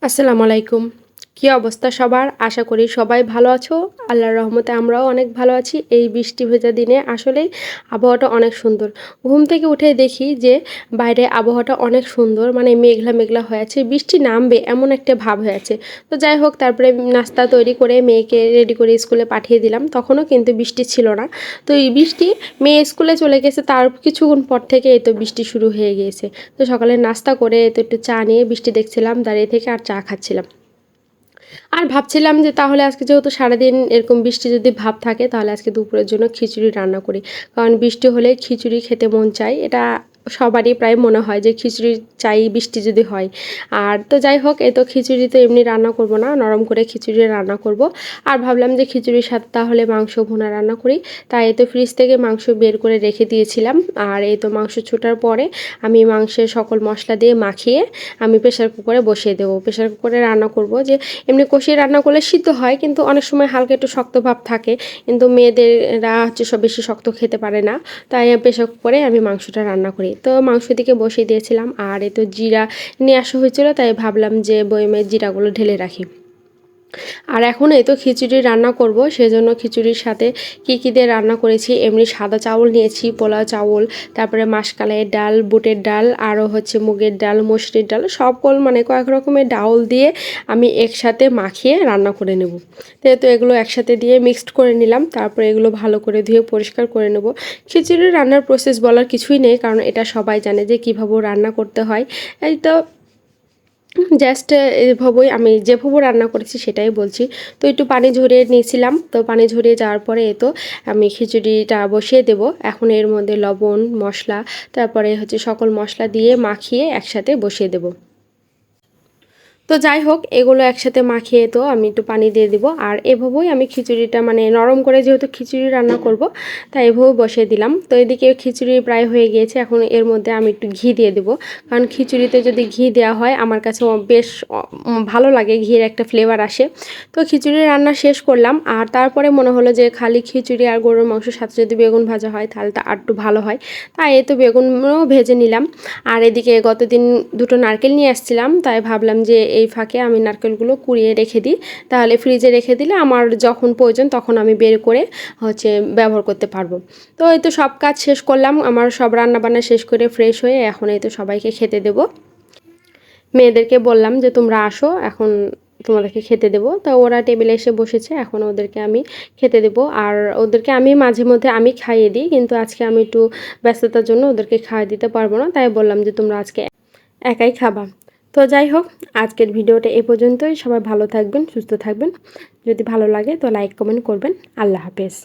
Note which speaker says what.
Speaker 1: আসসালামু আলাইকুম। কি অবস্থা সবার? আশা করি সবাই ভালো আছো। আল্লাহর রহমতে আমরাও অনেক ভালো আছি। এই বৃষ্টি ভেজা দিনে আসলেই আবহাওয়াটা অনেক সুন্দর। ঘুম থেকে উঠে দেখি যে বাইরে আবহাওয়াটা অনেক সুন্দর, মানে মেঘলা, মেঘলা হয়ে আছে। বৃষ্টি নামবে এমন একটা ভাব হয়ে আছে। তো যাই হোক, তারপরে নাস্তা তৈরি করে মেয়েকে রেডি করে স্কুলে পাঠিয়ে দিলাম। তখনও কিন্তু বৃষ্টি ছিল না। তো এই বৃষ্টি, মেয়ে স্কুলে চলে গেছে, তার কিছুক্ষণ পর থেকে এই তো বৃষ্টি শুরু হয়ে গিয়েছে। তো সকালে নাস্তা করে তো একটু চা নিয়ে বৃষ্টি দেখছিলাম দাঁড়িয়ে থেকে, আর চা খাচ্ছিলাম। আর ভাবছিলাম যে তাহলে আজকে যেহেতু সারাদিন এরকম বৃষ্টি যদি ভাব থাকে, তাহলে আজকে দুপুরের জন্য খিচুড়ি রান্না করি। কারণ বৃষ্টি হলে খিচুড়ি খেতে মন চায়। এটা সবারই প্রায় মনে হয় যে খিচুড়ি চাই বৃষ্টি যদি হয়। আর তো যাই হোক, এই তো খিচুড়ি তো এমনি রান্না করব না, নরম করে খিচুড়ি রান্না করব। আর ভাবলাম যে খিচুড়ির সাথে তাহলে মাংস ভুনা রান্না করি। তাই এই তো ফ্রিজ থেকে মাংস বের করে রেখে দিয়েছিলাম। আর এই তো মাংস ছোটার পরে আমি মাংসের সকল মশলা দিয়ে মাখিয়ে আমি প্রেসার কুকারে বসিয়ে দেবো। প্রেসার কুকারে রান্না করব যে এমনি কষিয়ে রান্না করলে সিদ্ধ হয়, কিন্তু অনেক সময় হালকা একটু শক্ত ভাব থাকে। কিন্তু মেয়েদেররা হচ্ছে সব বেশি শক্ত খেতে পারে না। তাই প্রেসার কুকারে আমি মাংসটা রান্না করি। তো মাংস দিকে বসিয়ে দিয়েছিলাম। আর এই তো জিরা নিয়ে আসা হয়েছিল, তাই ভাবলাম যে বয়মে জিরাগুলো ঢেলে রাখি। আর এখন এই তো খিচুড়ি রান্না করব, সেজন্য খিচুড়ির সাথে কী দিয়ে রান্না করেছি, এমনি সাদা চাউল নিয়েছি, পোলাও চাউল, তারপরে মাসকলাইয়ের ডাল, বুটের ডাল, আরও হচ্ছে মুগের ডাল, মসুরির ডাল, সকল মানে কয়েক রকমের ডাউল দিয়ে আমি একসাথে মাখিয়ে রান্না করে নেব। তো এগুলো একসাথে দিয়ে মিক্সড করে নিলাম। তারপরে এগুলো ভালো করে ধুয়ে পরিষ্কার করে নেব। খিচুড়ি রান্নার প্রসেস বলার কিছুই নেই, কারণ এটা সবাই জানে যে কীভাবে রান্না করতে হয়। এই তো জাস্ট এভাবেই আমি যেভাবে রান্না করেছি সেটাই বলছি। তো একটু পানি ঝরিয়ে নিয়েছিলাম। তো পানি ঝরিয়ে যাওয়ার পরে তো আমি খিচুড়িটা বসিয়ে দেব। এখন এর মধ্যে লবণ, মশলা, তারপরে হচ্ছে সকল মশলা দিয়ে মাখিয়ে একসাথে বসিয়ে দেব। তো যাই হোক, এগুলো একসাথে মাখিয়ে তো আমি একটু পানি দিয়ে দিব। আর এভাবেই আমি খিচুড়িটা মানে নরম করে যেহেতু খিচুড়ি রান্না করব, তাই এভাবে বসিয়ে দিলাম। তো এদিকে খিচুড়ি প্রায় হয়ে গিয়েছে। এখন এর মধ্যে আমি একটু ঘি দিয়ে দেবো, কারণ খিচুড়িতে যদি ঘি দেওয়া হয় আমার কাছে বেশ ভালো লাগে, ঘির একটা ফ্লেভার আসে। তো খিচুড়ি রান্না শেষ করলাম। আর তারপরে মনে হলো যে খালি খিচুড়ি আর গরুর মাংসের সাথে যদি বেগুন ভাজা হয় তাহলে তা আরটু ভালো হয়। তাই এই তো বেগুনও ভেজে নিলাম। আর এদিকে গতদিন দুটো নারকেল নিয়ে আসছিলাম, তাই ভাবলাম যে এই ফাঁকে আমি নারকেলগুলো কুড়িয়ে রেখে দিই, তাহলে ফ্রিজে রেখে দিলে আমার যখন প্রয়োজন তখন আমি বের করে হচ্ছে ব্যবহার করতে পারবো। তো এই তো সব কাজ শেষ করলাম, আমার সব রান্নাবান্না শেষ করে ফ্রেশ হয়ে এখন এই তো সবাইকে খেতে দেবো। মেয়েদেরকে বললাম যে তোমরা আসো, এখন তোমাদেরকে খেতে দেবো। তো ওরা টেবিলে এসে বসেছে, এখন ওদেরকে আমি খেতে দেবো। আর ওদেরকে আমি মাঝে মধ্যে আমি খাইয়ে দিই, কিন্তু আজকে আমি একটু ব্যস্ততার জন্য ওদেরকে খাইয়ে দিতে পারবো না। তাই বললাম যে তোমরা আজকে একাই খাবা। তো যাই হোক, আজকের ভিডিওটা এ পর্যন্তই। সবাই ভালো থাকবেন, সুস্থ থাকবেন। যদি ভালো লাগে তো লাইক কমেন্ট করবেন। আল্লাহ হাফেজ।